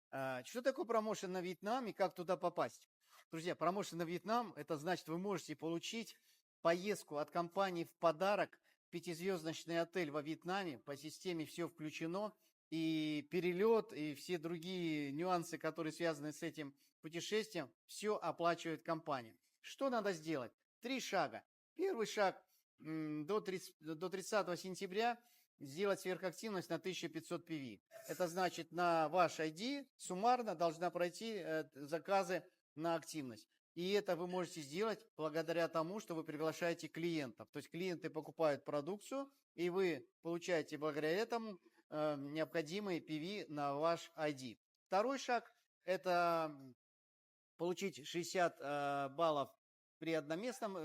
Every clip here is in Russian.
Что такое промоушен на Вьетнам и как туда попасть? Друзья, промоушен на Вьетнам, это значит, вы можете получить поездку от компании в подарок в пятизвездочный отель во Вьетнаме, по системе все включено, и перелет, и все другие нюансы, которые связаны с этим путешествием, все оплачивает компания. Что надо сделать? 3 шага. Первый шаг до 30 сентября сделать сверхактивность на 1500 PV. Это значит, на ваш ID суммарно должна пройти заказы на активность. И это вы можете сделать благодаря тому, что вы приглашаете клиентов. То есть клиенты покупают продукцию, и вы получаете благодаря этому необходимые PV на ваш ID. Второй шаг – это получить 60 баллов при одноместном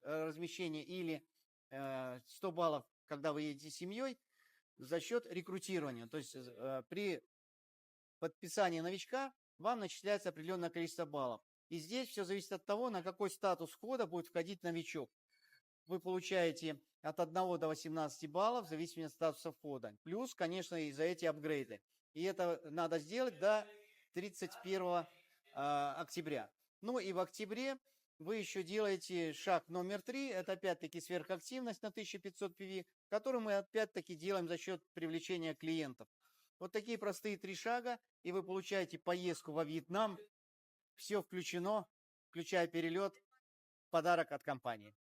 размещении или 100 баллов, когда вы едете с семьей, за счет рекрутирования. То есть при подписании новичка вам начисляется определенное количество баллов. И здесь все зависит от того, на какой статус входа будет входить новичок. Вы получаете от 1 до 18 баллов в зависимости от статуса входа. Плюс, конечно, и за эти апгрейды. И это надо сделать до 31 октября. Ну и в октябре вы еще делаете шаг номер 3. Это опять-таки сверхактивность на 1500 PV, которую мы опять-таки делаем за счет привлечения клиентов. Вот такие простые 3 шага, и вы получаете поездку во Вьетнам. Все включено, включая перелет, подарок от компании.